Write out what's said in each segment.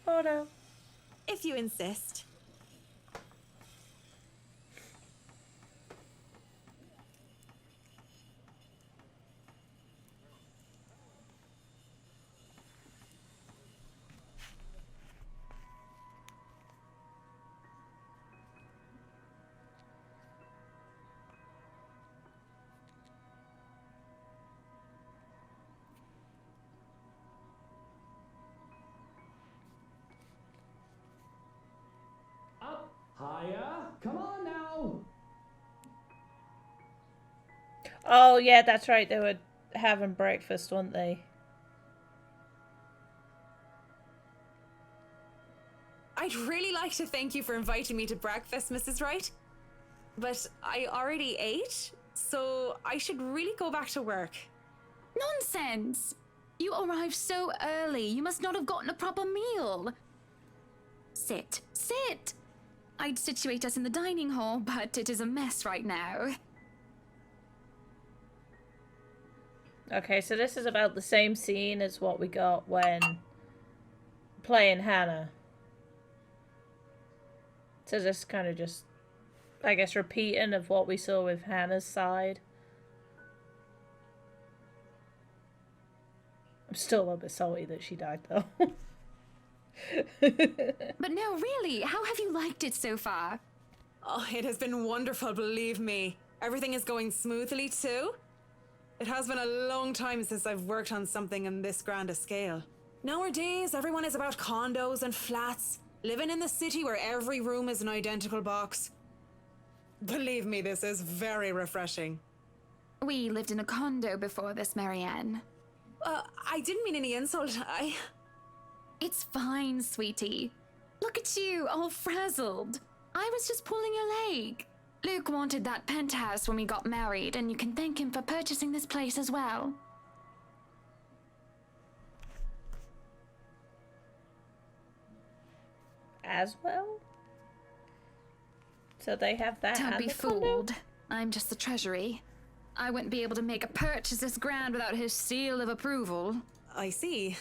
Photo. If you insist. Up, higher, come on now. Oh, yeah, that's right. They were having breakfast, weren't they? I'd really like to thank you for inviting me to breakfast, Mrs. Wright. But I already ate, so I should really go back to work. Nonsense! You arrived so early, you must not have gotten a proper meal. Sit, sit! I'd situate us in the dining hall, but it is a mess right now. Okay, so this is about the same scene as what we got when playing Hannah. So this kind of just, I guess, repeating of what we saw with Hannah's side. I'm still a little bit salty that she died, though. But no, really, how have you liked it so far? Oh, it has been wonderful, believe me. Everything is going smoothly too. It has been a long time since I've worked on something on this grand a scale. Nowadays, everyone is about condos and flats, living in the city where every room is an identical box. Believe me, this is very refreshing. We lived in a condo before this, Marianne. I didn't mean any insult. It's fine, sweetie. Look at you, all frazzled. I was just pulling your leg. Luke wanted that penthouse when we got married, and you can thank him for purchasing this place as well. As well? So they have that. Don't and be the condo? fooled. I'm just the treasury. I wouldn't be able to make a purchase this grand without his seal of approval. I see.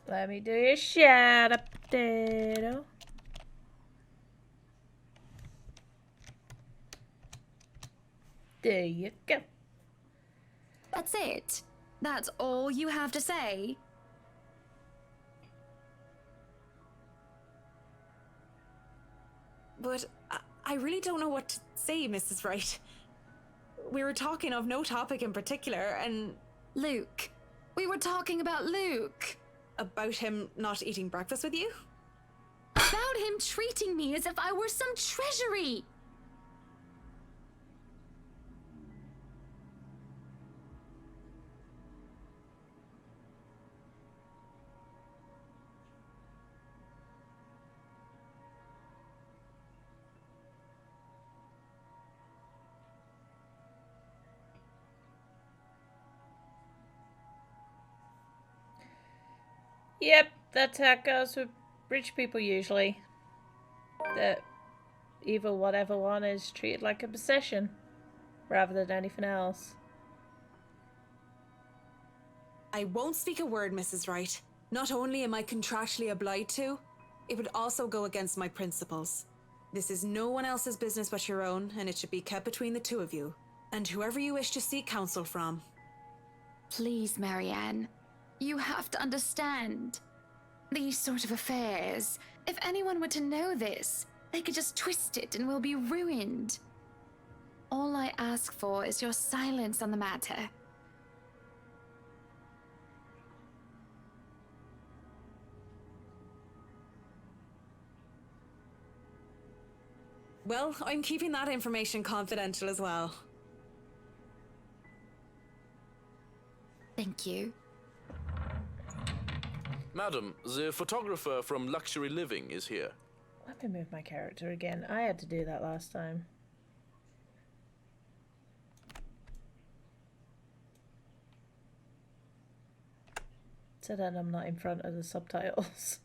Let me do your shadow potato. There you go. That's it. That's all you have to say. But I really don't know what to say, Mrs. Wright. We were talking of no topic in particular, and Luke. We were talking about Luke. about him not eating breakfast with you? About him treating me as if I were some treasury. Yep, that's how it goes with rich people usually. That either whatever one is treated like a possession rather than anything else. I won't speak a word, Mrs. Wright. Not only am I contractually obliged to, it would also go against my principles. This is no one else's business but your own, and it should be kept between the two of you, and whoever you wish to seek counsel from. Please, Marianne. You have to understand. These sort of affairs, if anyone were to know this, they could just twist it and we'll be ruined. All I ask for is your silence on the matter. Well, I'm keeping that information confidential as well. Thank you. Madam, the photographer from Luxury Living is here. Let me move my character again. I had to do that last time. So that I'm not in front of the subtitles.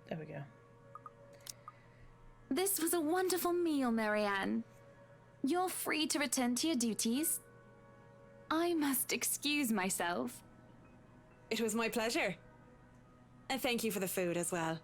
There we go. This was a wonderful meal, Marianne. You're free to return to your duties. I must excuse myself. It was my pleasure. And thank you for the food as well.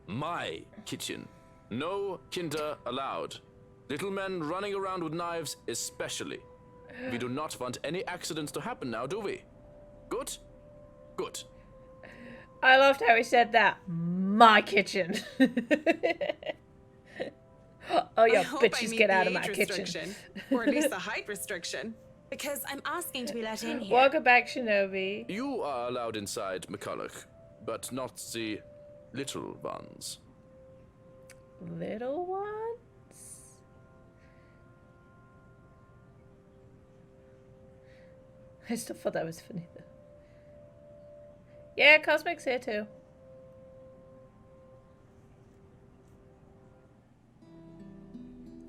My kitchen. No kinder allowed. Little men running around with knives especially. We do not want any accidents to happen now, do we? Good? Good. I loved how he said that. My kitchen. Oh, I yeah, hope I bitches meet get the out of my age kitchen. restriction, or at least the height restriction. Because I'm asking to be let in here. Welcome back, Shinobi. You are allowed inside McCulloch, but not the little ones. Little ones? I still thought that was funny though. Yeah, Cosmic's here too.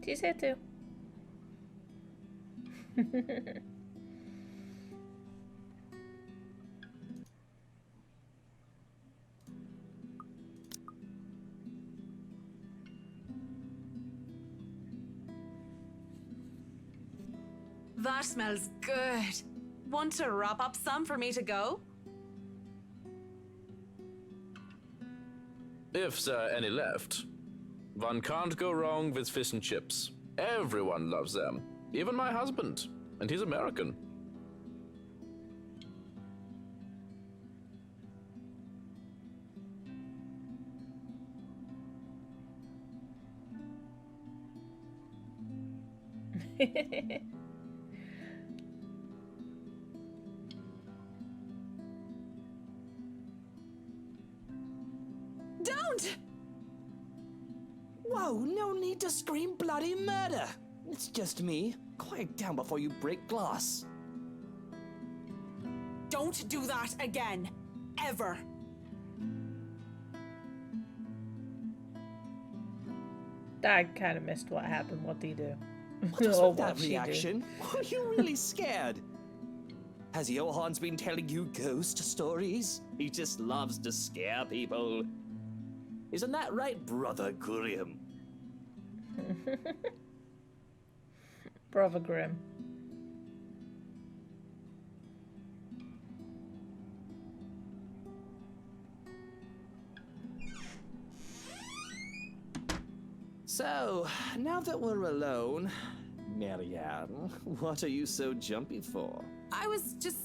She's here too. That smells good. Want to wrap up some for me to go? If there are any left. One can't go wrong with fish and chips. Everyone loves them. Even my husband. And he's American. Don't! Whoa, no need to scream bloody murder. It's just me. Quiet down before you break glass. Don't do that again. Ever. I kind of missed what happened. What did he do? What is Or with that what she do. reaction? Were you really scared? Has Johann's been telling you ghost stories? He just loves to scare people. Isn't that right, Brother Gurium? Brother Grimm. So, now that we're alone, Marianne, what are you so jumpy for? I was just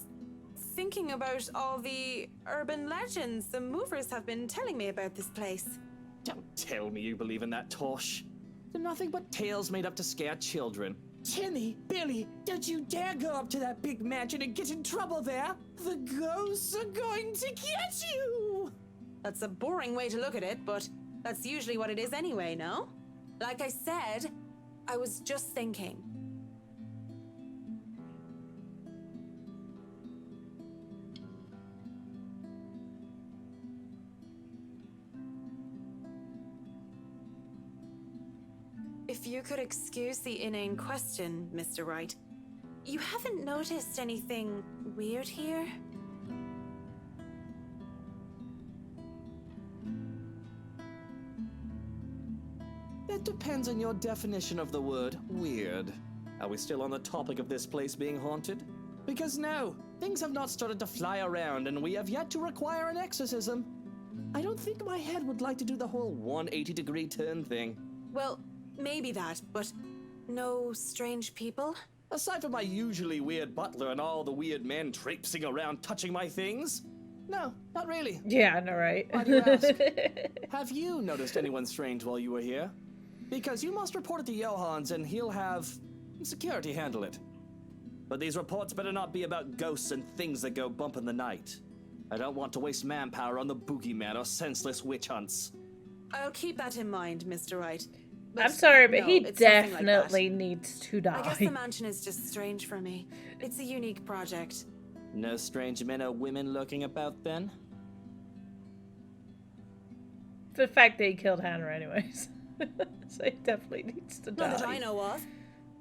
thinking about all the urban legends the movers have been telling me about this place. Don't tell me you believe in that tosh. They're nothing but tales made up to scare children. Timmy, Billy, don't you dare go up to that big mansion and get in trouble there. The ghosts are going to get you. That's a boring way to look at it, but that's usually what it is anyway, no? Like I said, I was just thinking. If you could excuse the inane question, Mr. Wright, you haven't noticed anything weird here? That depends on your definition of the word weird. Are we still on the topic of this place being haunted? Because no, things have not started to fly around and we have yet to require an exorcism. I don't think my head would like to do the whole 180-degree turn thing. Well, maybe that, but no strange people? Aside from my usually weird butler and all the weird men traipsing around touching my things? No, not really. Yeah, I know, right? Why do you ask? Have you noticed anyone strange while you were here? Because you must report it to Johann's and he'll have security handle it. But these reports better not be about ghosts and things that go bump in the night. I don't want to waste manpower on the boogeyman or senseless witch hunts. I'll keep that in mind, Mr. Wright. I'm sorry, but no, he it's nothing like that. definitely needs to I guess the die. mansion is just strange for me. It's a unique project. No strange men or women lurking about then? the fact that he killed Hannah anyways. So he definitely needs to die. Not that I know of.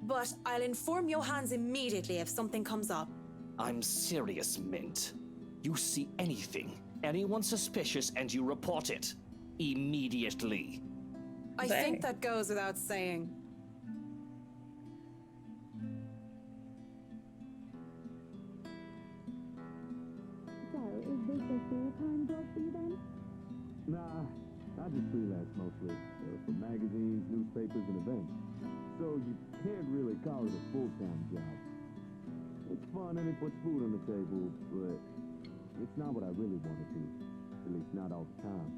But I'll inform Johans immediately if something comes up. I'm serious, Mint. You see anything, anyone suspicious, and you report it. Immediately. I think that goes without saying. So, is this a full-time job for you then? Nah, I just freelance mostly. For magazines, newspapers, and events. So you can't really call it a full-time job. It's fun and it puts food on the table, but it's not what I really want to do. At least not all the time.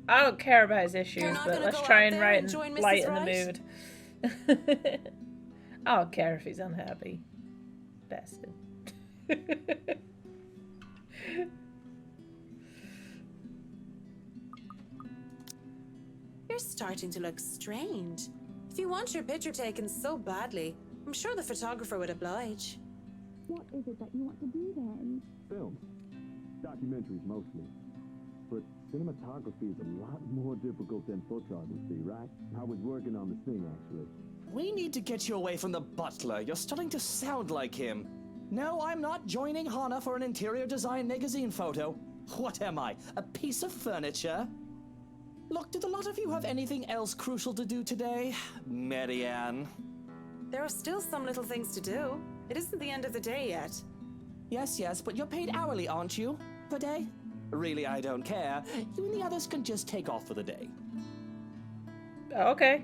I don't care about his issues, You're not but gonna let's go try out and there write and join and Mrs. lighten Wright? the mood. I don't care if he's unhappy. Bastard. You're starting to look strained. If you want your picture taken so badly, I'm sure the photographer would oblige. What is it that you want to do then? Films. Documentaries mostly. But cinematography is a lot more difficult than photography, right? I was working on this thing, actually. We need to get you away from the butler. You're starting to sound like him. No, I'm not joining Hana for an interior design magazine photo. What am I, a piece of furniture? Look, do the lot of you have anything else crucial to do today? Marianne. There are still some little things to do. It isn't the end of the day yet. Yes, but you're paid hourly, aren't you? Per day? Really, I don't care. You and the others can just take off for the day. Oh, okay.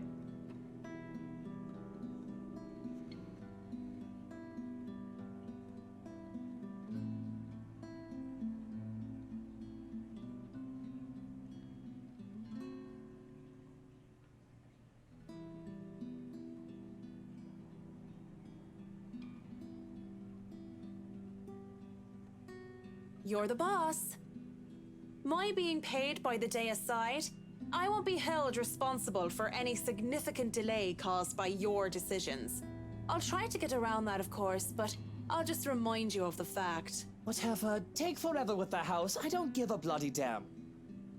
You're the boss. My being paid by the day aside, I won't be held responsible for any significant delay caused by your decisions. I'll try to get around that, of course, but I'll just remind you of the fact. Whatever, take forever with the house. I don't give a bloody damn.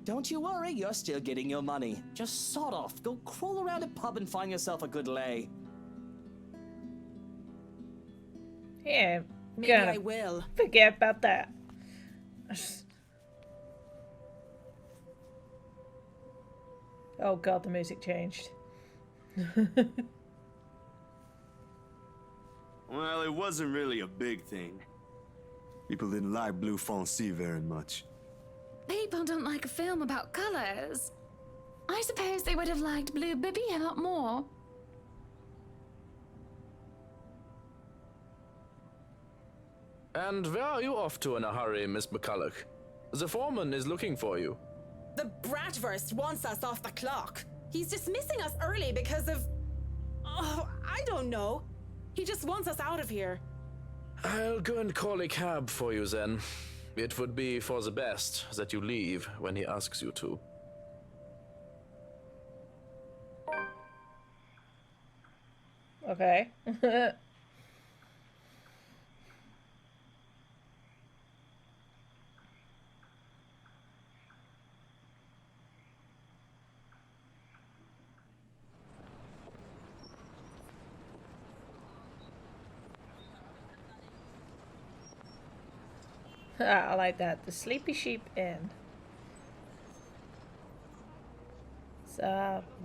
Don't you worry, you're still getting your money. Just sod off, go crawl around a pub and find yourself a good lay. Yeah, Maybe gonna I will. forget about that. Oh god, the music changed. Well, it wasn't really a big thing. People didn't like Blue Fonzie very much. People don't like a film about colors. I suppose they would have liked Blue Bibby a lot more. And where are you off to in a hurry, Miss McCulloch? The foreman is looking for you. The Bratwurst wants us off the clock. He's dismissing us early because of... Oh, I don't know. He just wants us out of here. I'll go and call a cab for you then. It would be for the best that you leave when he asks you to. Okay. I like that. The Sleepy Sheep Inn.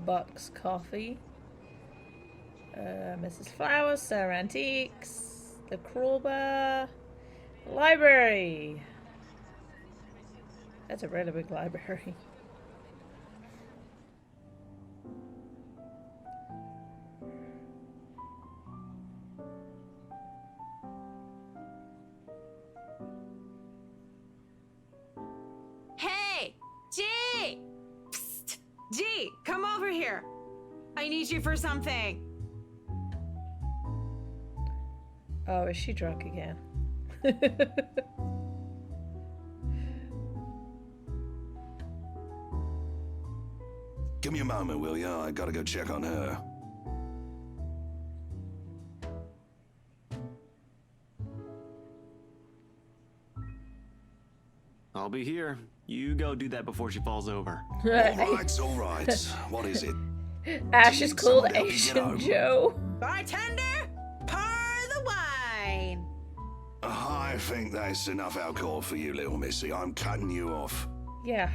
Bucks Coffee. Mrs. Flowers, Sarah Antiques. The Crawbar. Library. That's a really big library. Hey! G! Psst! G, come over here. I need you for something. Oh, is she drunk again? Give me a moment, will ya? I gotta go check on her. I'll be here. You go do that before she falls over. All right. What is it? Ash is called Someone help me get Asian home. Joe. Bartender, pour the wine. I think that's enough alcohol for you, little missy. I'm cutting you off. Yeah.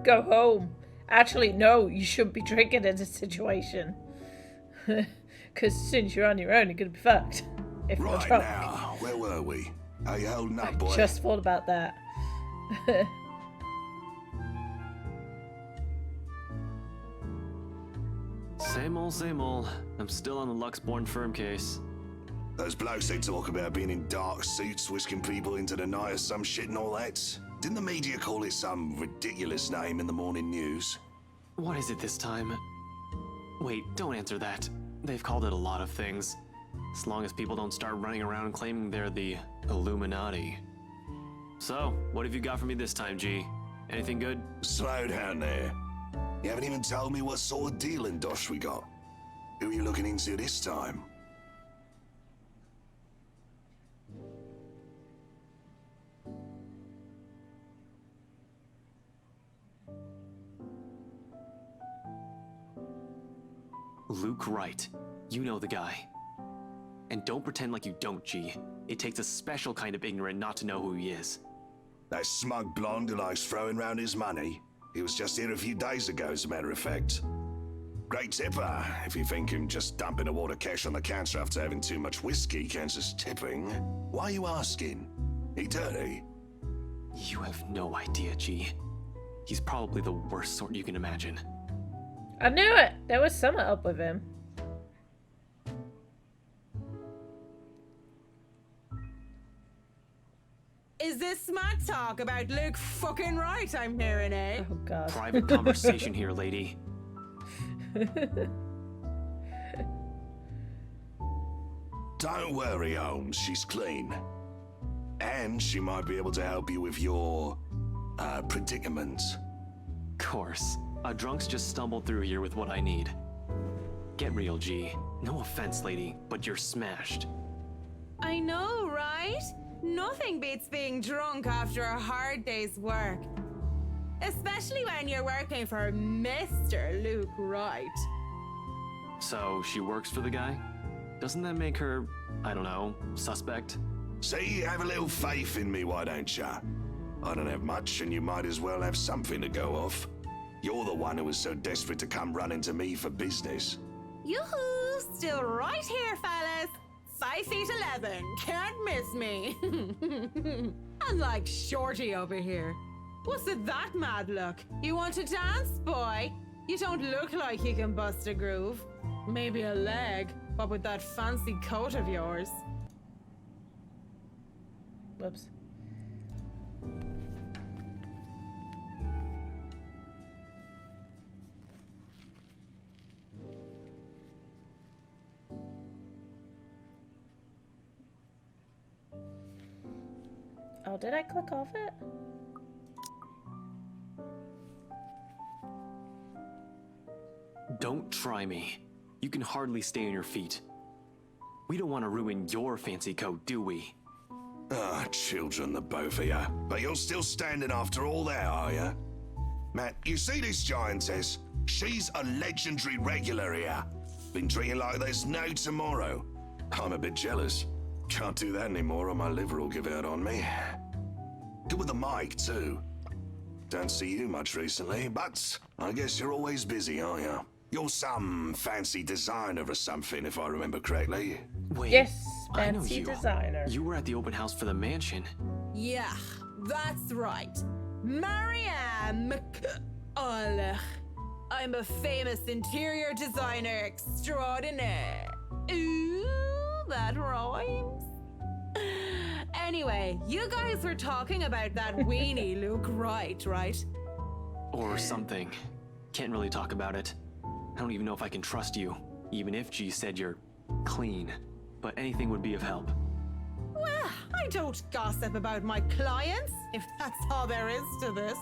Go home. Actually, no, you shouldn't be drinking in this situation. Because as soon as you're on your own, you're going to be fucked. If you're Right drunk. now, where were we? How you holding up, boy? Just thought about that. Same old, same old. I'm still on the Luxborn firm case. Those blokes they talk about being in dark suits, whisking people into the night or some shit and all that. Didn't the media call it some ridiculous name in the morning news? What is it this time? Wait, don't answer that. They've called it a lot of things. As long as people don't start running around claiming they're the Illuminati. So, what have you got for me this time, G? Anything good? Slow down there. You haven't even told me what sort of dealing dosh we got. Who are you looking into this time? Luke Wright. You know the guy. And don't pretend like you don't, G. It takes a special kind of ignorant not to know who he is. That smug blonde who likes throwing round his money. He was just here a few days ago, as a matter of fact. Great tipper, if you think him just dumping a wad of cash on the counter after having too much whiskey counts as tipping. Why are you asking? He dirty? You have no idea, G. He's probably the worst sort you can imagine. I knew it! There was something up with him. Is this smack talk about Luke fucking Wright I'm hearing, eh? Oh god. Private conversation here, lady. Don't worry, Holmes, she's clean. And she might be able to help you with your, predicament. Course. A drunk's just stumbled through here with what I need. Get real, G. No offense, lady, but you're smashed. I know, right? Nothing beats being drunk after a hard day's work. Especially when you're working for Mr. Luke Wright. So, she works for the guy? Doesn't that make her, I don't know, suspect? See, have a little faith in me, why don't ya? I don't have much, and you might as well have something to go off. You're the one who was so desperate to come running to me for business. Yoo-hoo! Still right here, fellas. 5'11", can't miss me. Unlike Shorty over here. What's with that mad look? You want to dance, boy? You don't look like you can bust a groove. Maybe a leg, but with that fancy coat of yours. Whoops. Oh, did I click off it? Don't try me. You can hardly stay on your feet. We don't want to ruin your fancy coat, do we? Ah, children, the both of ya. But you're still standing after all that, are ya? Matt, you see this giantess? She's a legendary regular here. Been treating like there's no tomorrow. I'm a bit jealous. Can't do that anymore or my liver will give out on me. Good with the mic, too. Don't see you much recently, but I guess you're always busy, aren't you? You're some fancy designer or something, if I remember correctly. Wait, Yes, I know fancy you. designer. You were at the open house for the mansion. Yeah, that's right. Marianne McCulloch. I'm a famous interior designer extraordinaire. Ooh, that rhymes. Anyway, you guys were talking about that weenie Luke Wright, right? Or something. Can't really talk about it. I don't even know if I can trust you, even if G said you're clean. But anything would be of help. Well, I don't gossip about my clients, if that's all there is to this.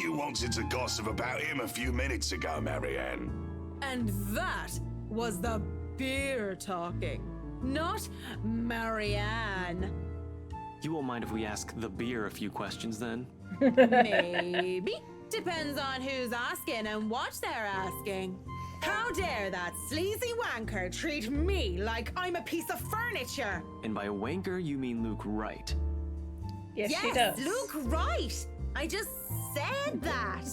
You wanted to gossip about him a few minutes ago, Marianne. And that was the beer talking, not Marianne. You won't mind if we ask the beer a few questions then? Maybe. Depends on who's asking and what they're asking. How dare that sleazy wanker treat me like I'm a piece of furniture? And by wanker, you mean Luke Wright. Yes, she does. Luke Wright. I just said that.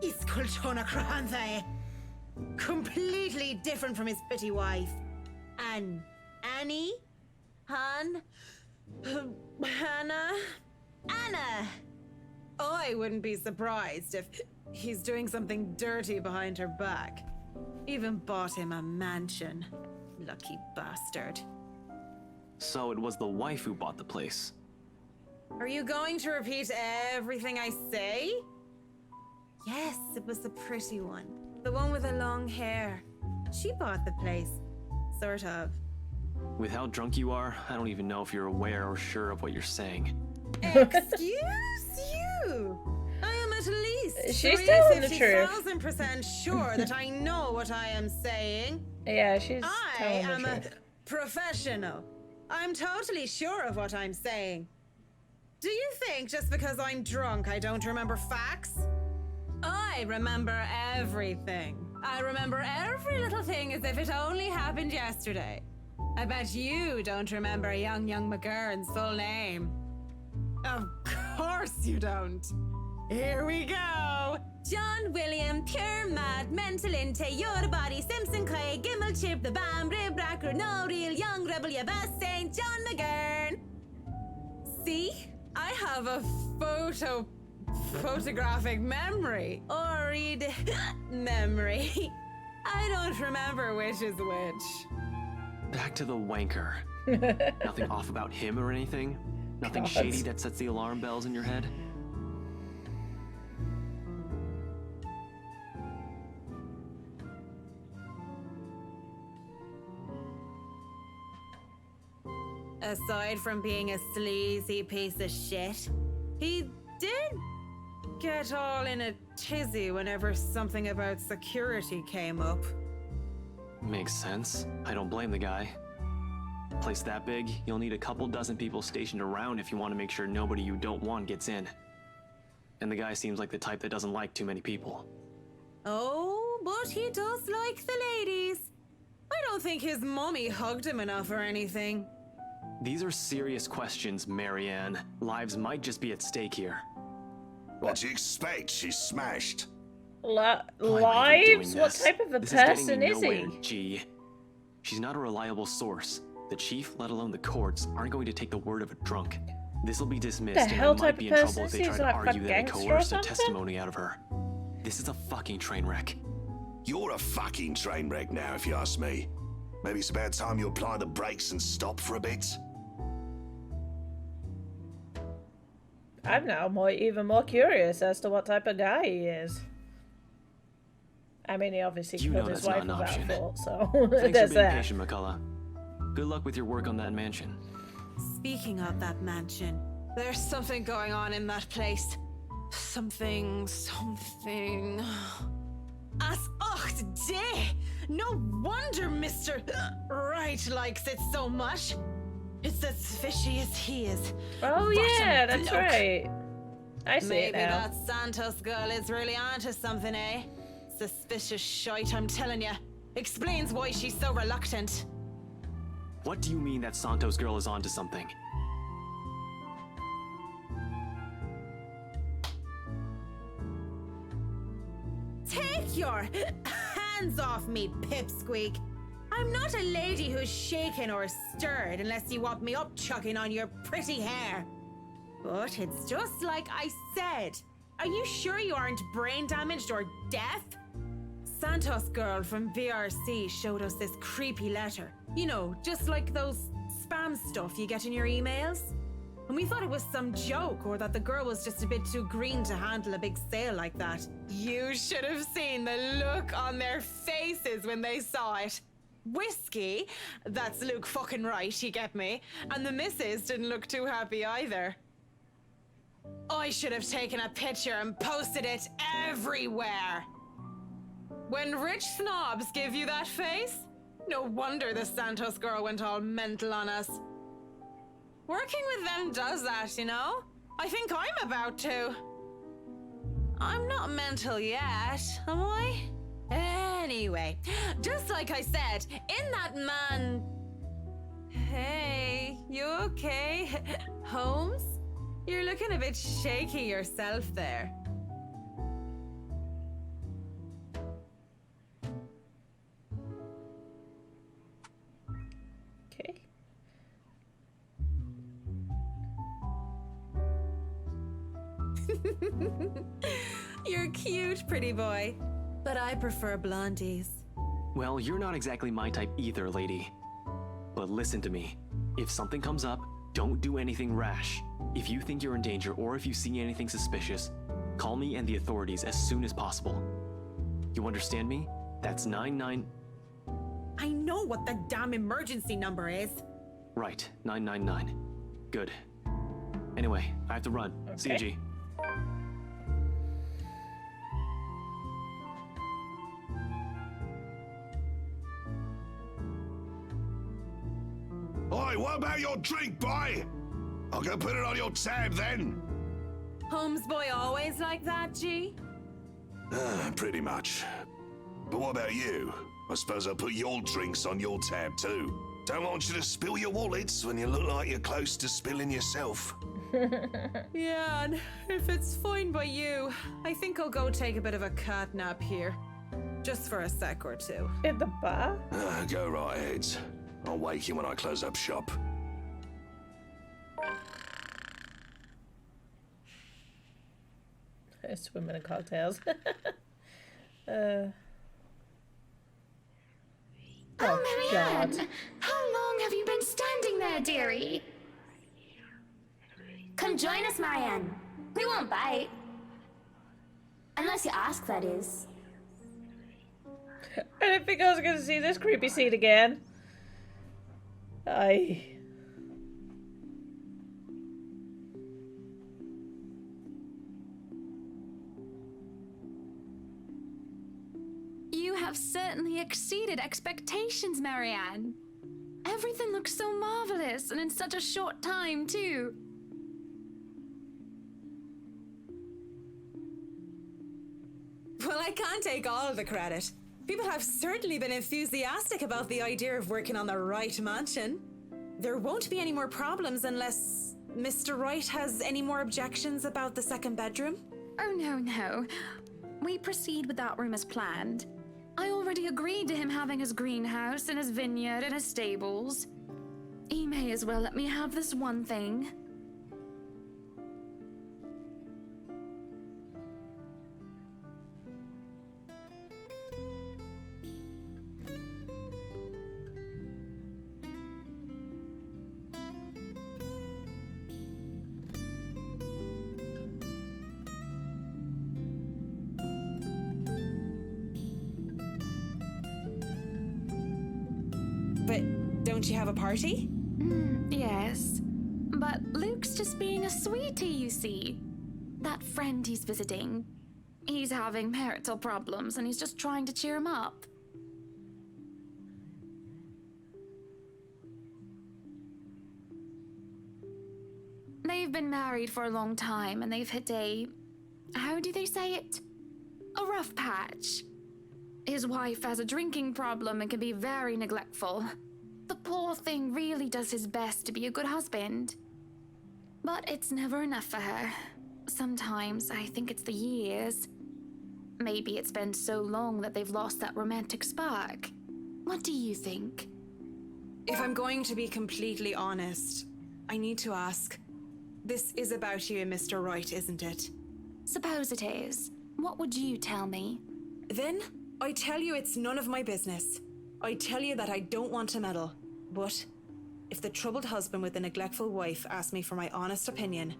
Iskultona Kranthe. Completely different from his pretty wife. And Annie? Hannah? Anna. I wouldn't be surprised if he's doing something dirty behind her back. Even bought him a mansion. Lucky bastard. So it was the wife who bought the place. Are you going to repeat everything I say? Yes, it was the pretty one. The one with the long hair. She bought the place. Sort of. With how drunk you are, I don't even know if you're aware or sure of what you're saying. Excuse you? I am at least She's telling the truth. 350,000% sure that I know what I am saying. Yeah, she's I telling am the a truth. professional. I'm totally sure of what I'm saying. Do you think just because I'm drunk I don't remember facts? I remember everything. I remember every little thing as if it only happened yesterday. I bet you don't remember young McGurn's full name. Of course you don't. Here we go. John William, pure mad, mental inte, Yoda Simpson Clay, Gimel Chip, the Bam, Rib Racker, no real young rebel, ya best Saint John McGurn. See? I have a photographic memory. Or read memory. I don't remember which is which. Back to the wanker. Nothing off about him or anything? Nothing God. shady that sets the alarm bells in your head? Aside from being a sleazy piece of shit, he did get all in a tizzy whenever something about security came up. Makes sense. I don't blame the guy. Place that big, you'll need a couple dozen people stationed around if you want to make sure nobody you don't want gets in. And the guy seems like the type that doesn't like too many people. Oh, but he does like the ladies. I don't think his mummy hugged him enough or anything. These are serious questions, Marianne. Lives might just be at stake here. What do you expect? She's smashed. Why are you doing Lives? What this? type of a This is getting person me is nowhere, he? G. She's not a reliable source. The chief, let alone the courts, aren't going to take the word of a drunk. This'll be dismissed, The and hell I type might of be in trouble person if is they he? try Is to he like argue a that I gangster or coerced a something? testimony out of her. This is a fucking train wreck. You're a fucking train wreck now, if you ask me. Maybe it's about time you apply the brakes and stop for a bit. I'm now even more curious as to what type of guy he is. I mean, he obviously You killed know his that's not wife an without option. fault, so Thanks there's for being that. patient, McCullough. Good luck with your work on that mansion. Speaking of that mansion, there's something going on in that place. Something. As ocht day! No wonder Mr. Wright likes it so much. It's as fishy as he is. Oh yeah, Rotten that's bloke. right. I see it Maybe now. that Santos girl is really onto something, eh? Suspicious shite, I'm telling ya. Explains why she's so reluctant. What do you mean that Santos girl is onto something? Take your hands off me, pipsqueak. I'm not a lady who's shaken or stirred unless you want me up chucking on your pretty hair. But it's just like I said. Are you sure you aren't brain damaged or deaf? Santos girl from VRC showed us this creepy letter. You know, just like those spam stuff you get in your emails. And we thought it was some joke or that the girl was just a bit too green to handle a big sale like that. You should have seen the look on their faces when they saw it. Whiskey, that's Luke fucking right, you get me? And the missus didn't look too happy either. I should have taken a picture and posted it everywhere. When rich snobs give you that face, no wonder the Santos girl went all mental on us. Working with them does that, you know? I think I'm about to. I'm not mental yet, am I? Anyway, just like I said, in that man... Hey, you okay? Holmes? You're looking a bit shaky yourself there. Okay. You're cute, pretty boy. But I prefer blondies. Well, you're not exactly my type either, lady. But listen to me. If something comes up, don't do anything rash. If you think you're in danger or if you see anything suspicious, call me and the authorities as soon as possible. You understand me? That's 99... I know what the damn emergency number is. Right, 999. Good. Anyway, I have to run. See you, Okay. G. Oi, what about your drink, boy? I'll go put it on your tab then. Holmes boy always like that, G? Pretty much. But what about you? I suppose I'll put your drinks on your tab too. Don't want you to spill your wallets when you look like you're close to spilling yourself. Yeah, and if it's fine by you, I think I'll go take a bit of a cat nap here. Just for a sec or two. In the bar? Go right ahead. I'll wake you when I close up shop. Swimming in cocktails. Oh, Oh, Marianne! God. How long have you been standing there, dearie? Come join us, Marianne. We won't bite. Unless you ask, that is. I didn't think I was going to see this creepy scene again. You have certainly exceeded expectations, Marianne. Everything looks so marvelous, and in such a short time, too. Well, I can't take all the credit. People have certainly been enthusiastic about the idea of working on the Wright mansion. There won't be any more problems unless Mr. Wright has any more objections about the second bedroom. Oh, no. We proceed with that room as planned. I already agreed to him having his greenhouse and his vineyard and his stables. He may as well let me have this one thing. But don't you have a party? Yes. But Luke's just being a sweetie, you see. That friend he's visiting, he's having marital problems and he's just trying to cheer him up. They've been married for a long time and they've hit how do they say it? A rough patch. His wife has a drinking problem and can be very neglectful. The poor thing really does his best to be a good husband. But it's never enough for her. Sometimes I think it's the years. Maybe it's been so long that they've lost that romantic spark. What do you think? If I'm going to be completely honest, I need to ask. This is about you and Mr. Wright, isn't it? Suppose it is. What would you tell me? Then, I tell you it's none of my business. I tell you that I don't want to meddle. But If the troubled husband with the neglectful wife asked me for my honest opinion,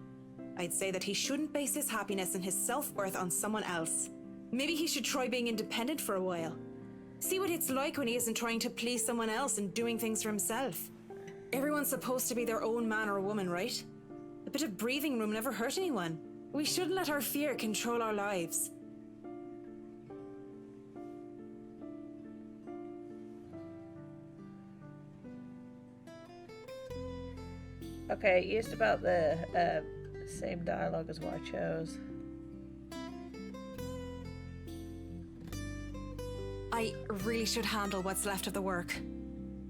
I'd say that he shouldn't base his happiness and his self-worth on someone else. Maybe he should try being independent for a while. See what it's like when he isn't trying to please someone else and doing things for himself. Everyone's supposed to be their own man or woman, right? A bit of breathing room never hurt anyone. We shouldn't let our fear control our lives. Okay, it used about the same dialogue as what I chose. I really should handle what's left of the work.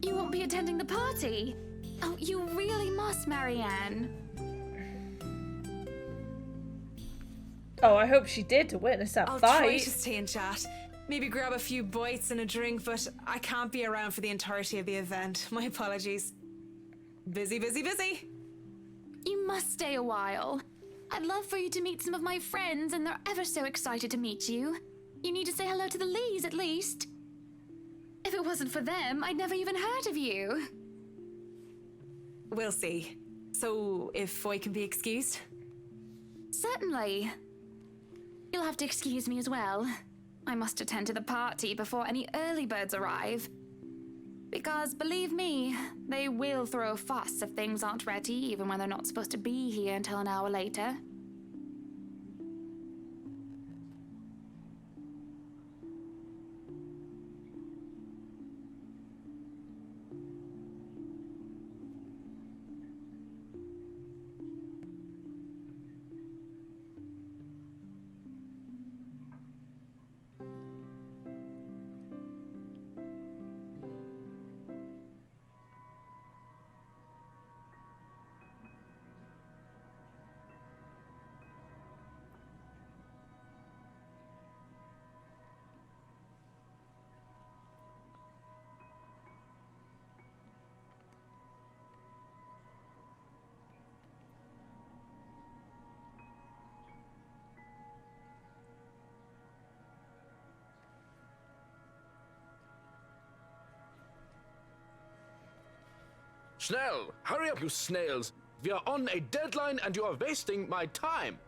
You won't be attending the party? Oh, you really must, Marianne. Oh, I hope she did to witness that I'll fight. try to stay and chat. Maybe grab a few bites and a drink, but I can't be around for the entirety of the event. My apologies. Busy, busy, busy. You must stay a while. I'd love for you to meet some of my friends, and they're ever so excited to meet you. You need to say hello to the Lees, at least. If it wasn't for them, I'd never even heard of you. We'll see. So, if Foy can be excused? Certainly. You'll have to excuse me as well. I must attend to the party before any early birds arrive. Because, believe me, they will throw a fuss if things aren't ready, even when they're not supposed to be here until an hour later. Schnell! Hurry up, you snails! We are on a deadline and you are wasting my time!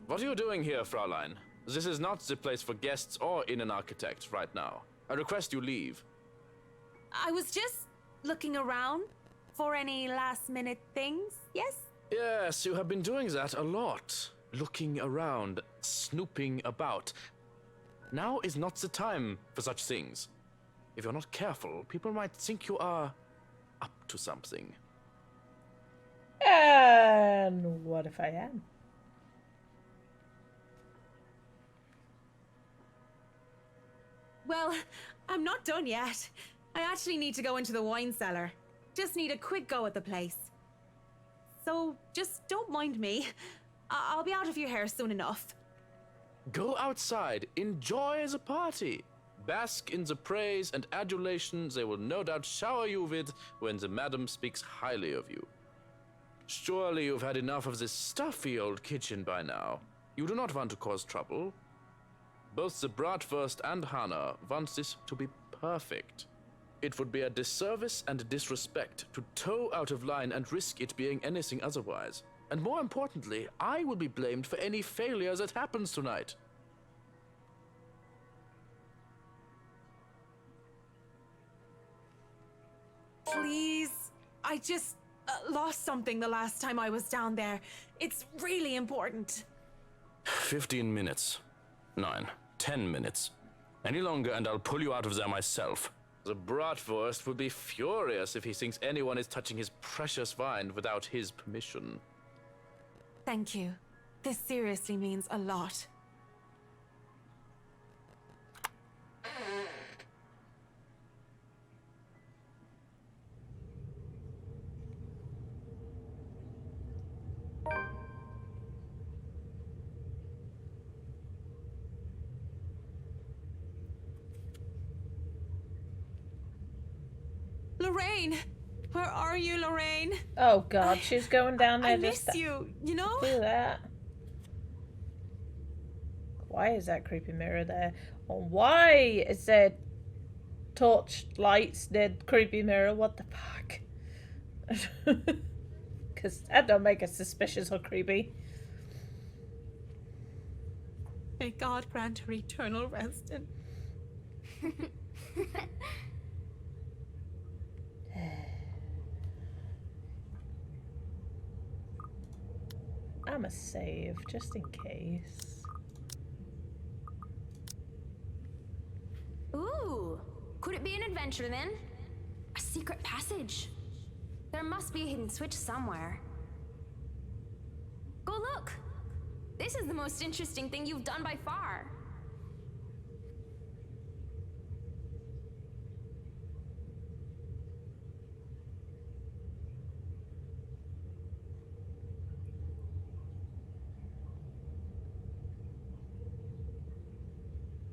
What are you doing here, Fraulein? This is not the place for guests or in an architect right now. I request you leave. I was just looking around for any last-minute things, yes? Yes, you have been doing that a lot. Looking around, snooping about. Now is not the time for such things. If you're not careful, people might think you are up to something. And what if I am? Well, I'm not done yet. I actually need to go into the wine cellar. Just need a quick go at the place. So, just don't mind me. I'll be out of your hair soon enough. Go outside, enjoy the party. Bask in the praise and adulation they will no doubt shower you with when the madam speaks highly of you. Surely you've had enough of this stuffy old kitchen by now. You do not want to cause trouble. Both the Bratwurst and Hannah want this to be perfect. It would be a disservice and a disrespect to toe out of line and risk it being anything otherwise. And more importantly, I will be blamed for any failure that happens tonight. Please, I just lost something the last time I was down there. It's really important. 15 minutes. 9, 10 minutes. Any longer and I'll pull you out of there myself. The Bratwurst will be furious if he thinks anyone is touching his precious wine without his permission. Thank you. This seriously means a lot. Lorraine! Where are you, Lorraine? Oh god, she's going down there I just miss you, you know? do that. Why is that creepy mirror there? Or why is there torch lights near creepy mirror? What the fuck? Because that don't make it suspicious or creepy. May God grant her eternal rest and... I'ma save just in case. Ooh, could it be an adventure then? A secret passage? There must be a hidden switch somewhere. Go look! This is the most interesting thing you've done by far.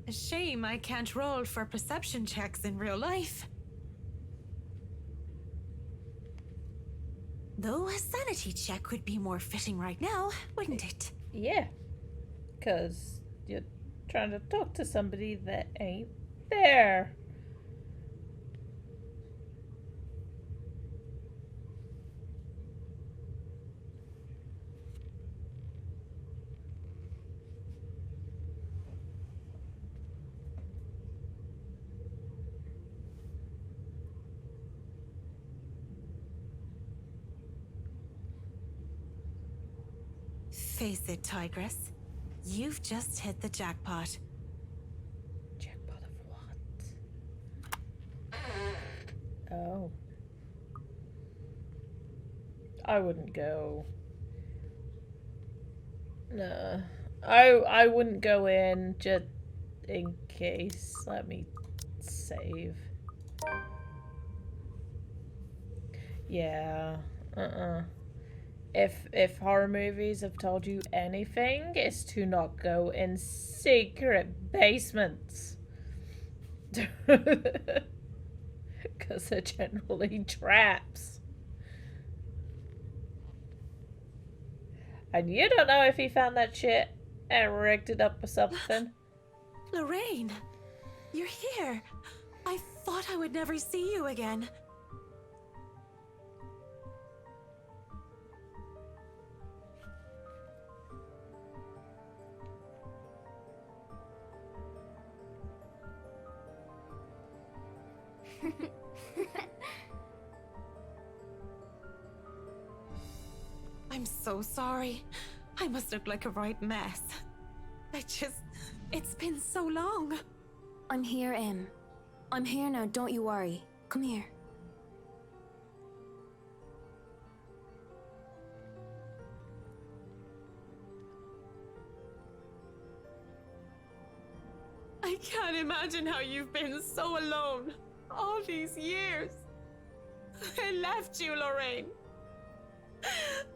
A shame I can't roll for perception checks in real life. Though a sanity check would be more fitting right now, wouldn't it? Yeah. Because you're trying to talk to somebody that ain't there. Face it, Tigress. You've just hit the jackpot. Jackpot of what? Oh. I wouldn't go. No. I wouldn't go in just in case. Let me save. Yeah. If horror movies have told you anything, it's to not go in secret basements. Because they're generally traps. And you don't know if he found that shit and rigged it up or something. Lorraine, you're here. I thought I would never see you again. I'm so sorry. I must look like a right mess. It's been so long. I'm here, Em. I'm here now, don't you worry. Come here. I can't imagine how you've been so alone all these years. I left you, Lorraine.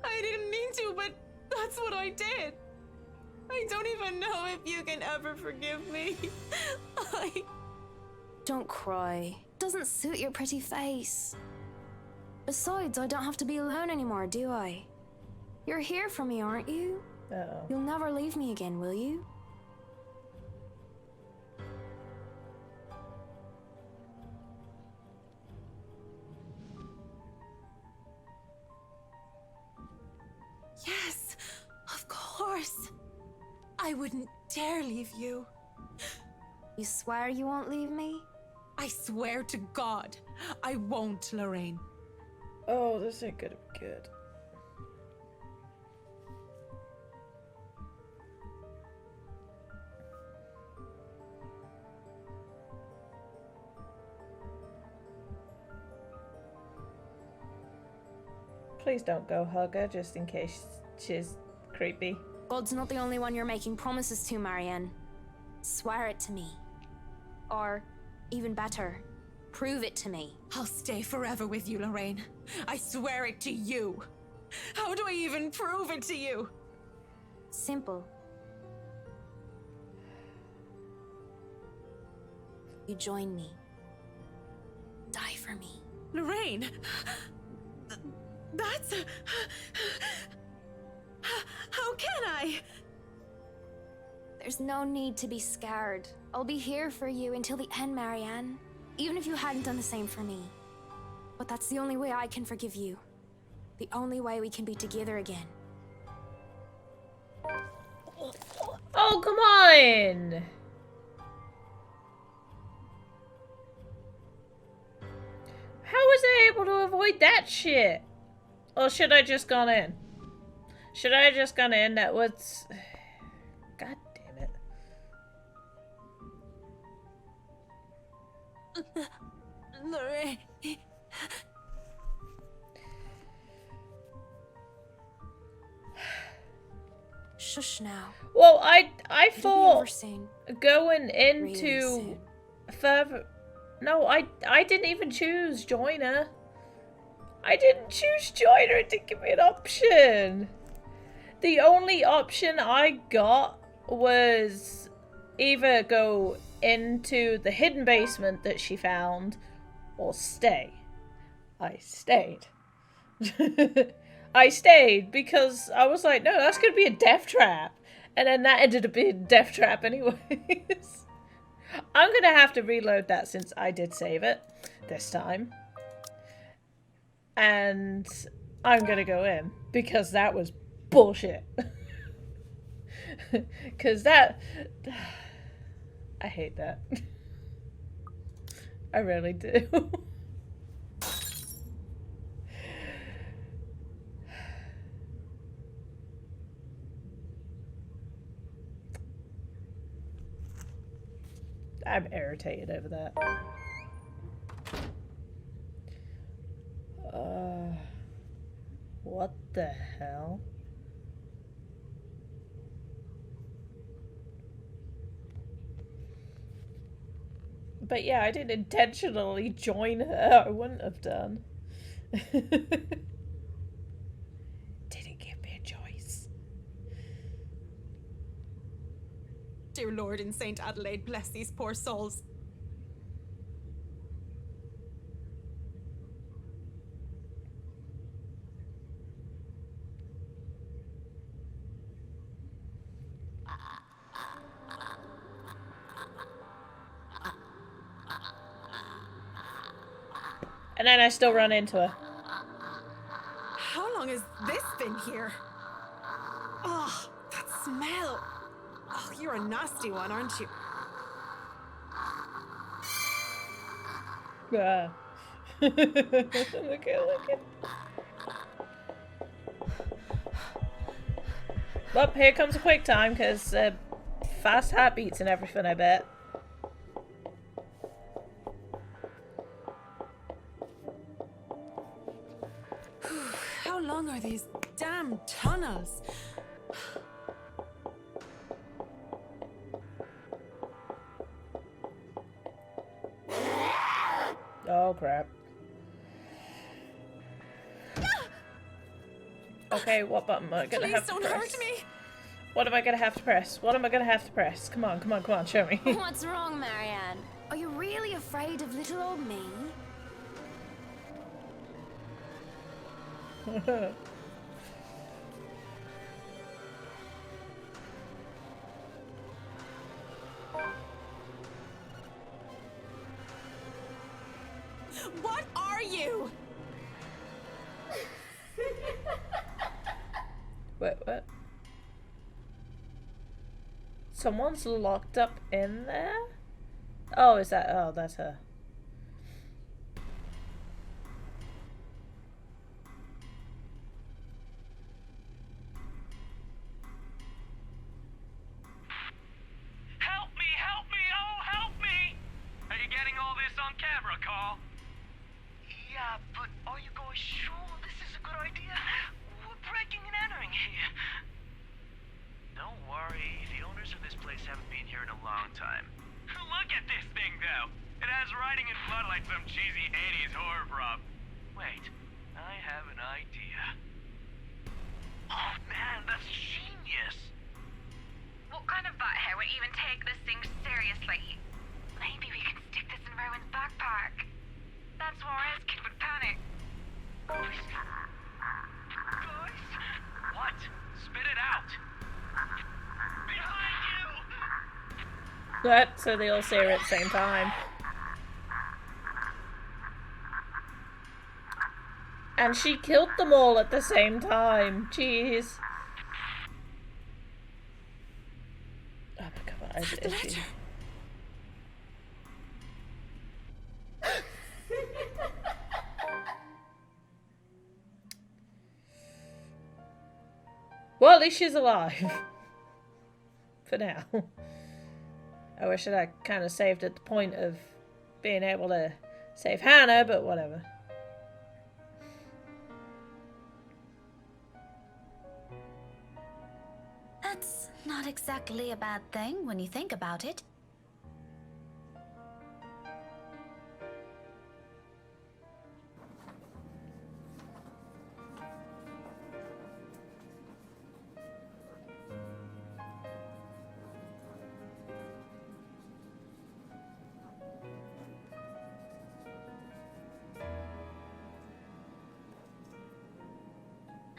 I didn't mean to, but that's what I did. I don't even know if you can ever forgive me. Don't cry. Doesn't suit your pretty face. Besides, I don't have to be alone anymore, do I? You're here for me, aren't you? Uh-oh. You'll never leave me again, will you? Yes, of course. I wouldn't dare leave you. You swear you won't leave me? I swear to God, I won't, Lorraine. Oh, this ain't gonna be good. Please don't go hug her, just in case she's creepy. God's not the only one you're making promises to, Marianne. Swear it to me. Or, even better, prove it to me. I'll stay forever with you, Lorraine. I swear it to you. How do I even prove it to you? Simple. You join me. Die for me. Lorraine! That's... How can I? There's no need to be scared. I'll be here for you until the end, Marianne. Even if you hadn't done the same for me. But that's the only way I can forgive you. The only way we can be together again. Oh, come on! How was I able to avoid that shit? Or should I just gone in? Should I just gone in? That was... God damn it. Lorraine. Shush now. Well, I It'll be over thought soon. going Really into soon. further... No, I didn't even choose joiner. I didn't choose joiner. It didn't give me an option. The only option I got was either go into the hidden basement that she found or stay. I stayed. I stayed because I was like, no, that's going to be a death trap. And then that ended up being a death trap anyways. I'm going to have to reload that since I did save it this time. And I'm going to go in because that was bullshit. Because that... I hate that. I really do. I'm irritated over that. What the hell? But yeah, I didn't intentionally join her. I wouldn't have done. Didn't give me a choice. Dear Lord in St. Adelaide, bless these poor souls. And then I still run into her. How long has this been here? Oh, that smell. Oh, you're a nasty one, aren't you? Ah. Look at. Well, here comes a quick time, because fast heartbeats and everything, I bet. How long are these damn tunnels? Oh, crap. Okay, what button am I gonna have to press? Please don't hurt me! What am I gonna have to press? What am I gonna have to press? Come on, come on, come on, show me. What's wrong, Marianne? Are you really afraid of little old me? What are you? Wait, what? Someone's locked up in there? Oh, is that? Oh, that's her. Help me, oh, help me! Are you getting all this on camera, Carl? Yeah, but are you guys sure this is a good idea? We're breaking and entering here. Don't worry, the owners of this place haven't been here in a long time. Look at this thing, though. It has writing in blood like some cheesy 80s horror prop. Wait, I have an idea. Oh man, that's genius! What kind of butthead would even take this thing seriously? Maybe we can stick this in Rowan's backpack. That's where his kid would panic. So they all see her at the same time. And she killed them all at the same time. Jeez. Oh my god, The letter. Well, at least she's alive. For now. I wish I kind of saved at the point of being able to save Hannah, but whatever. That's not exactly a bad thing when you think about it.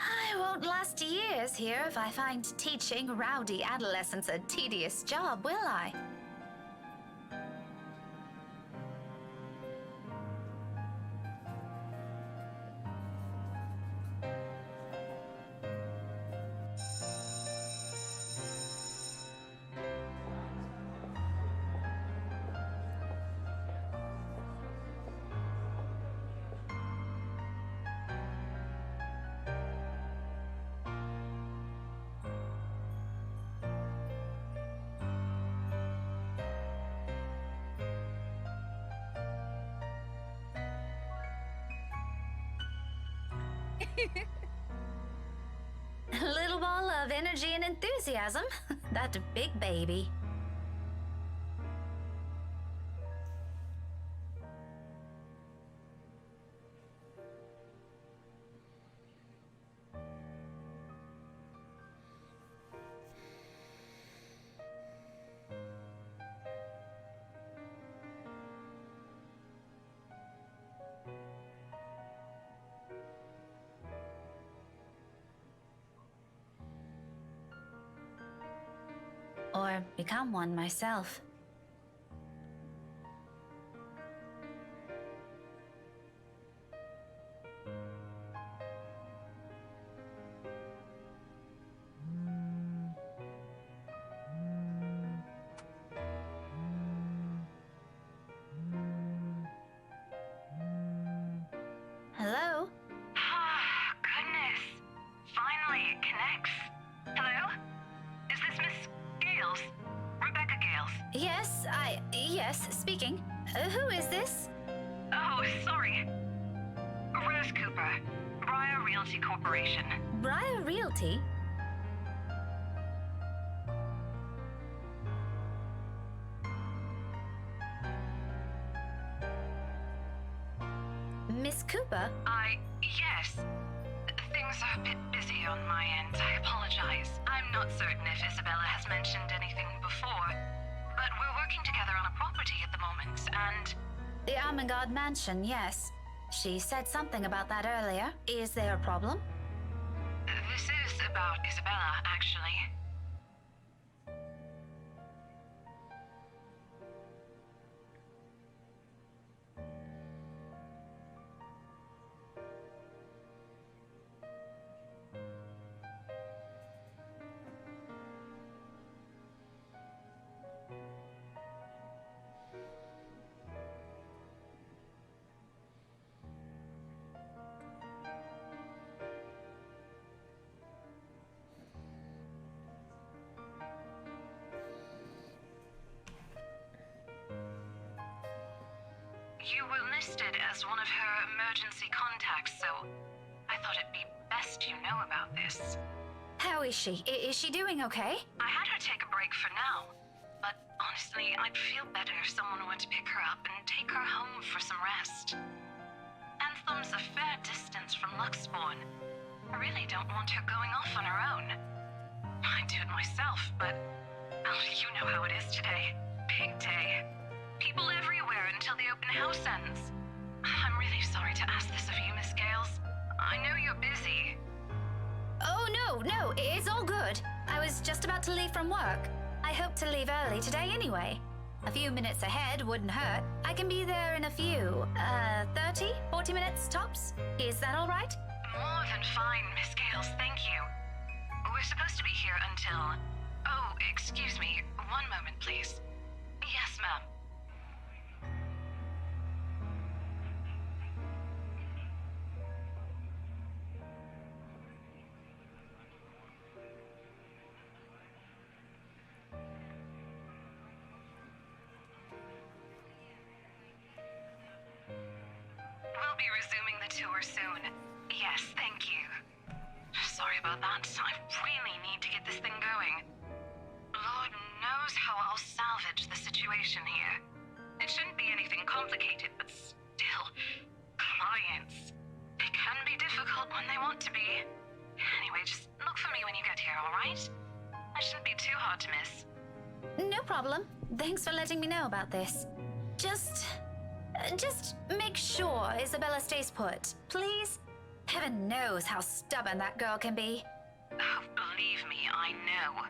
I won't last years here if I find teaching rowdy adolescents a tedious job, will I? A little ball of energy and enthusiasm. That big baby. Or become one myself. Hello? Oh, goodness. Finally, it connects. Hello? Is this Miss Gales? Rebecca Gales? Yes, speaking. Who is this? Oh, sorry. Rose Cooper, Briar Realty Corporation. Briar Realty? Miss Cooper? Yes. Things are a bit busy on my end. I apologize. I'm not certain if Isabella has mentioned anything before, but we're working together on a property at the moment, and... The Armengard Mansion, yes. She said something about that earlier. Is there a problem? This is about Isabella, actually. You were listed as one of her emergency contacts, so I thought it'd be best you know about this. How is she? Is she doing okay? I had her take a break for now, but honestly, I'd feel better if someone were to pick her up and take her home for some rest. Anthem's a fair distance from Luxborn. I really don't want her going off on her own. I'd do it myself, but you know how it is today. Big day. People everywhere until the open house ends. I'm really sorry to ask this of you, Miss Gales. I know you're busy. Oh, no, it's all good. I was just about to leave from work. I hope to leave early today anyway. A few minutes ahead wouldn't hurt. I can be there in a few, 30, 40 minutes tops. Is that all right? More than fine, Miss Gales, thank you. We're supposed to be here until... Oh, excuse me. One moment, please. Yes, ma'am. We'll be resuming the tour soon. Yes, thank you. Sorry about that. I really need to get this thing going. Lord knows how I'll salvage the situation here. It shouldn't be anything complicated, but still, clients. It can be difficult when they want to be. Anyway, just look for me when you get here, alright? It shouldn't be too hard to miss. No problem. Thanks for letting me know about this. Just make sure Isabella stays put, please. Heaven knows how stubborn that girl can be. Oh, believe me, I know.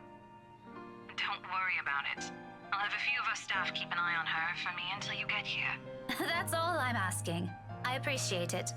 Don't worry about it. I'll have a few of our staff keep an eye on her for me until you get here. That's all I'm asking. I appreciate it.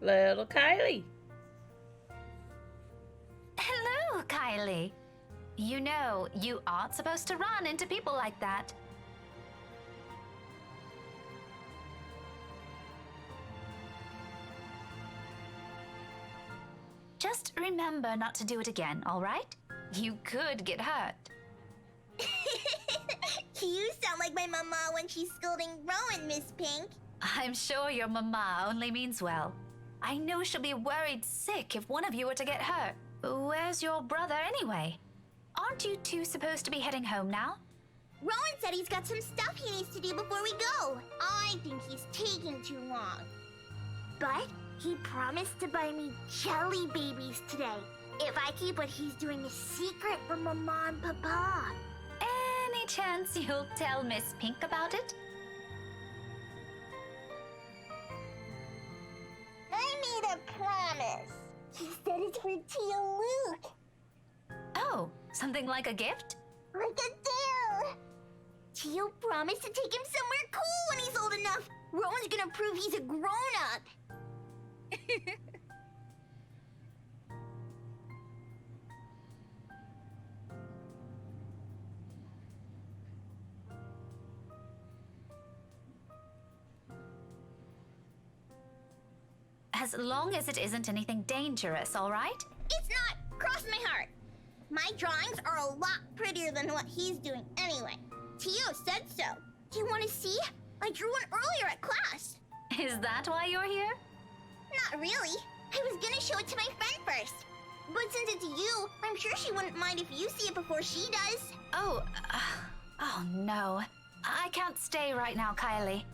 Little Kylie. Hello, Kylie. You know, you aren't supposed to run into people like that. Just remember not to do it again, all right? You could get hurt. You sound like my mama when she's scolding Rowan, Miss Pink. I'm sure your mama only means well. I know she'll be worried sick if one of you were to get hurt. Where's your brother anyway? Aren't you two supposed to be heading home now? Rowan said he's got some stuff he needs to do before we go. I think he's taking too long. But he promised to buy me jelly babies today, if I keep what he's doing a secret from Mama and Papa. Any chance you'll tell Miss Pink about it? I made a promise. He said it's for Tia Luke. Oh, something like a gift? Like a deal. Tio promised to take him somewhere cool when he's old enough. Rowan's gonna prove he's a grown-up. As long as it isn't anything dangerous, all right? It's not. Cross my heart. My drawings are a lot prettier than what he's doing anyway. Tio said so. Do you want to see? I drew one earlier at class. Is that why you're here? Not really. I was gonna show it to my friend first. But since it's you, I'm sure she wouldn't mind if you see it before she does. Oh no. I can't stay right now, Kylie.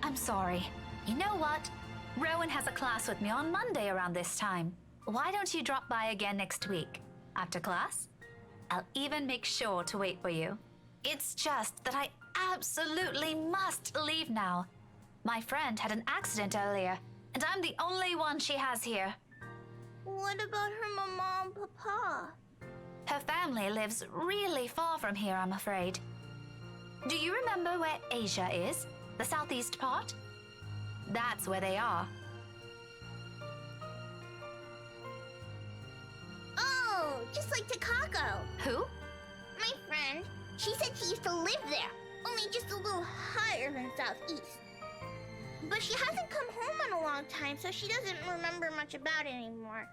I'm sorry. You know what? Rowan has a class with me on Monday around this time. Why don't you drop by again next week? After class? I'll even make sure to wait for you. It's just that I absolutely must leave now. My friend had an accident earlier, and I'm the only one she has here. What about her Mama and Papa? Her family lives really far from here, I'm afraid. Do you remember where Asia is? The southeast part? That's where they are. Oh, just like Takako. Who? My friend. She said she used to live there, only just a little higher than southeast. But she hasn't come home in a long time, so she doesn't remember much about it anymore.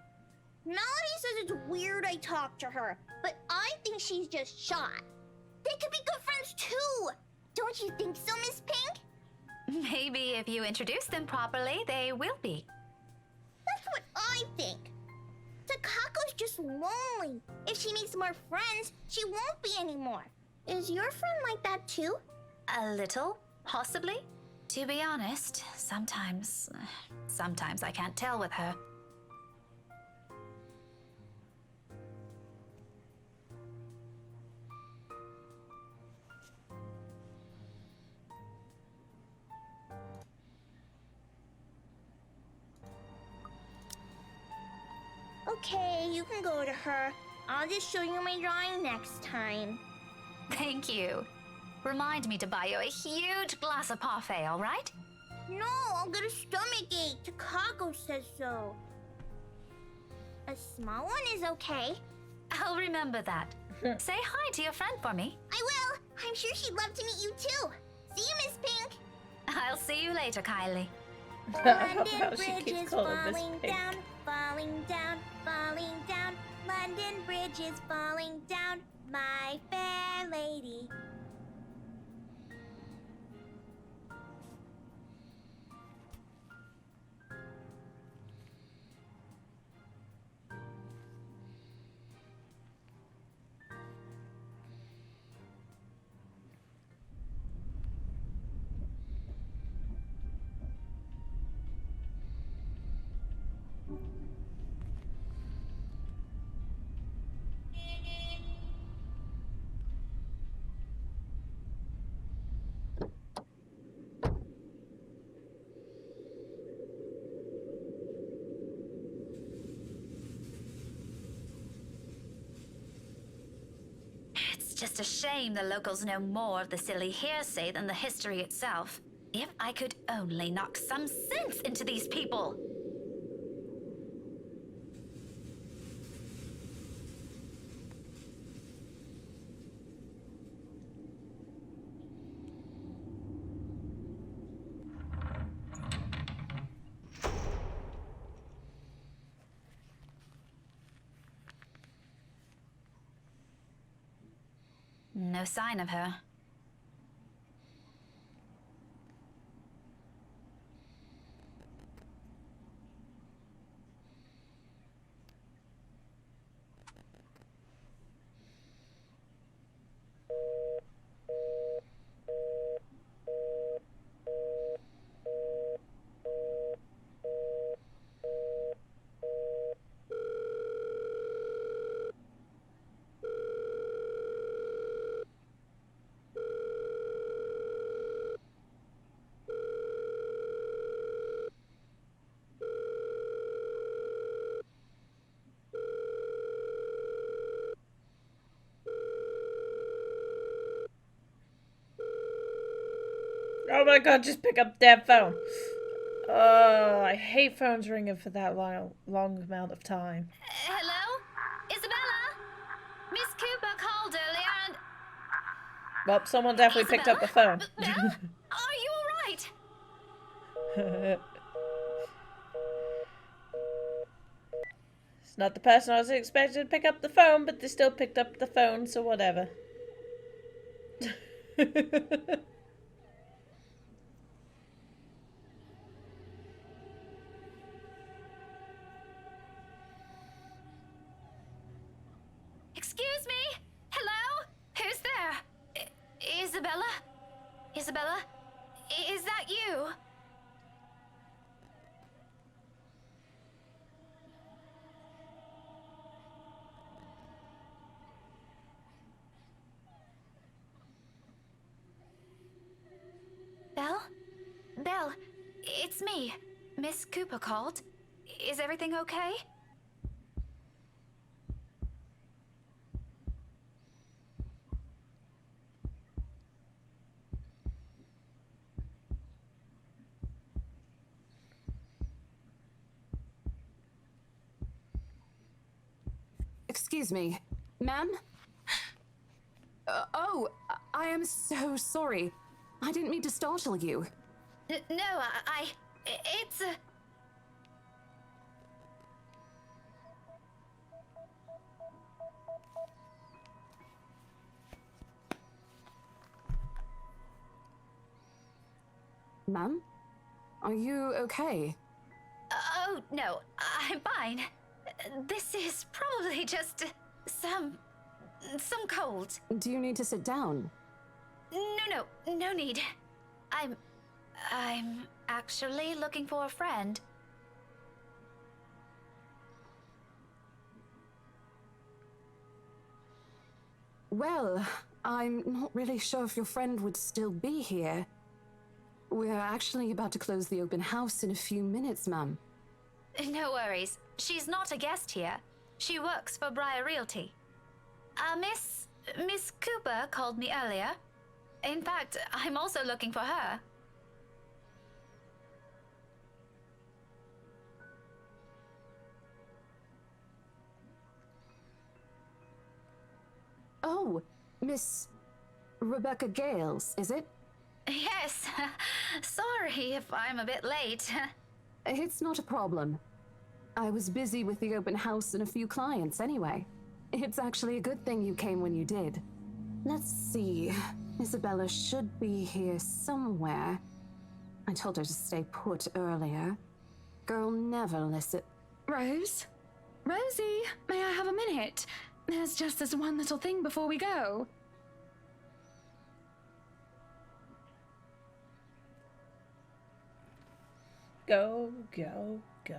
Melody says it's weird I talked to her, but I think she's just shy. They could be good friends too! Don't you think so, Miss Pink? Maybe if you introduce them properly, they will be. That's what I think. Takako's just lonely. If she makes more friends, she won't be anymore. Is your friend like that too? A little, possibly. To be honest, sometimes I can't tell with her. Okay, you can go to her. I'll just show you my drawing next time. Thank you. Remind me to buy you a huge glass of parfait, all right? No, I'll get a stomachache. Takako says so. A small one is okay. I'll remember that. Say hi to your friend for me. I will. I'm sure she'd love to meet you too. See you, Miss Pink. I'll see you later, Kylie. London Bridge is falling down, falling down, falling down. London Bridge is falling down, my fair lady. It's just a shame the locals know more of the silly hearsay than the history itself. If I could only knock some sense into these people! No sign of her. Oh my god, just pick up that phone. Oh, I hate phones ringing for that long amount of time. Hello? Isabella? Miss Cooper called earlier and... Well, someone definitely picked up the phone. Belle? Are you alright? It's not the person I was expecting to pick up the phone, but they still picked up the phone, so whatever. Excuse me? Hello? Who's there? Isabella? Isabella? Is that you? Belle? Belle, it's me. Miss Cooper called. Is everything okay? Excuse me. Ma'am? I am so sorry. I didn't mean to startle you. No, it's a... Ma'am? Are you okay? Oh, no, I'm fine. This is probably just some cold. Do you need to sit down? No need. I'm actually looking for a friend. Well, I'm not really sure if your friend would still be here. We're actually about to close the open house in a few minutes, ma'am. No worries. She's not a guest here. She works for Briar Realty. Miss Cooper called me earlier. In fact, I'm also looking for her. Oh, Miss Rebecca Gales, is it? Yes. Sorry if I'm a bit late. It's not a problem. I was busy with the open house and a few clients anyway. It's actually a good thing you came when you did. Let's see. Isabella should be here somewhere. I told her to stay put earlier. Girl never listens. Rose? Rosie, may I have a minute? There's just this one little thing before we go. Go, go, go.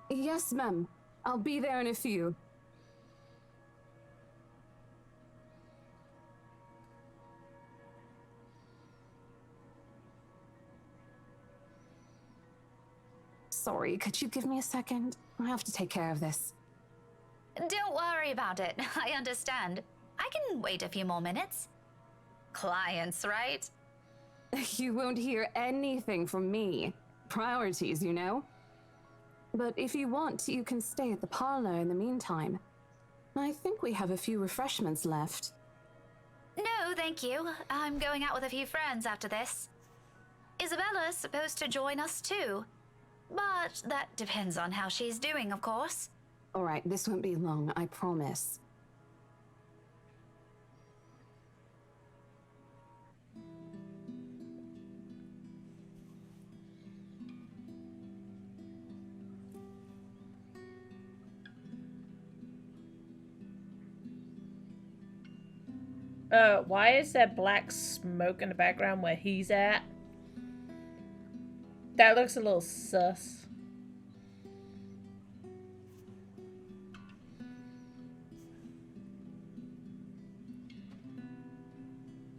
Yes, ma'am. I'll be there in a few. Sorry, could you give me a second? I have to take care of this. Don't worry about it. I understand. I can wait a few more minutes. Clients, right? You won't hear anything from me. Priorities, you know? But if you want, you can stay at the parlor in the meantime. I think we have a few refreshments left. No, thank you. I'm going out with a few friends after this. Isabella's supposed to join us too. But that depends on how she's doing, of course. All right, this won't be long, I promise. Why is there black smoke in the background where he's at? That looks a little sus.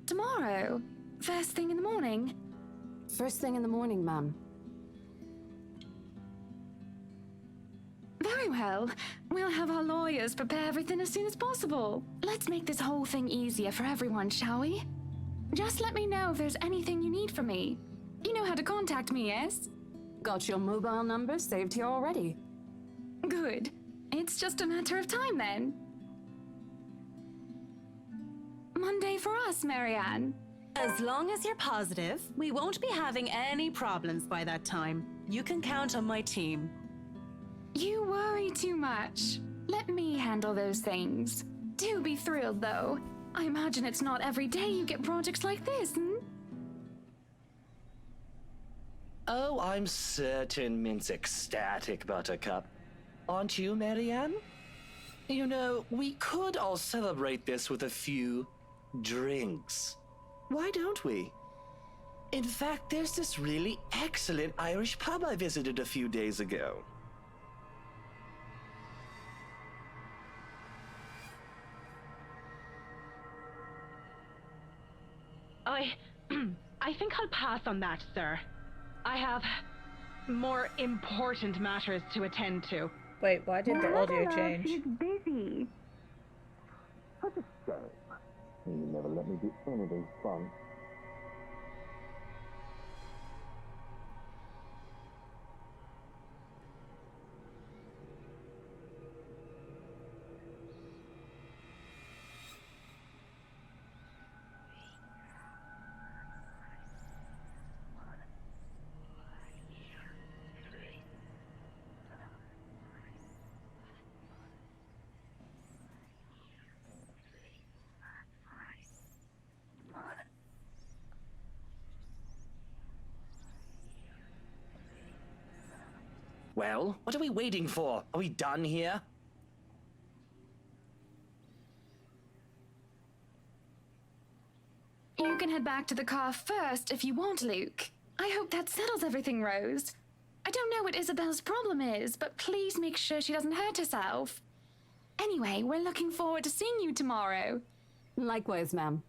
Tomorrow? First thing in the morning? First thing in the morning, ma'am. Very well. We'll have our lawyers prepare everything as soon as possible. Let's make this whole thing easier for everyone, shall we? Just let me know if there's anything you need from me. You know how to contact me, yes? Got your mobile number saved here already. Good. It's just a matter of time then. Monday for us, Marianne. As long as you're positive, we won't be having any problems by that time. You can count on my team. You worry too much. Let me handle those things. Do be thrilled, though. I imagine it's not every day you get projects like this, hmm? Oh, I'm certain Mint's ecstatic, Buttercup. Aren't you, Marianne? You know, we could all celebrate this with a few drinks. Why don't we? In fact, there's this really excellent Irish pub I visited a few days ago. I think I'll pass on that, sir. I have more important matters to attend to. Wait, why did the audio change? She's busy. What a shame. You never let me do anything fun. Well, what are we waiting for? Are we done here? You can head back to the car first if you want, Luke. I hope that settles everything, Rose. I don't know what Isabel's problem is, but please make sure she doesn't hurt herself. Anyway, we're looking forward to seeing you tomorrow. Likewise, ma'am.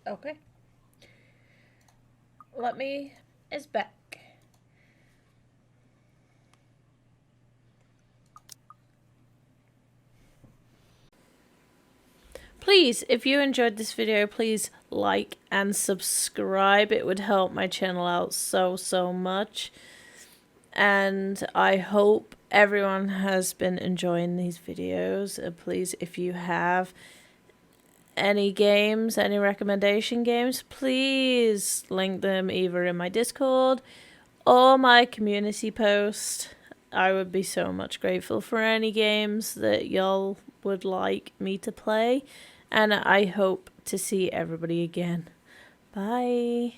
Okay. Let me is back. Please, if you enjoyed this video, please like and subscribe. It would help my channel out so much. And I hope everyone has been enjoying these videos. Please, if you have any games, any recommendation games, please link them either in my Discord or my community post. I would be so much grateful for any games that y'all would like me to play. And I hope to see everybody again. Bye.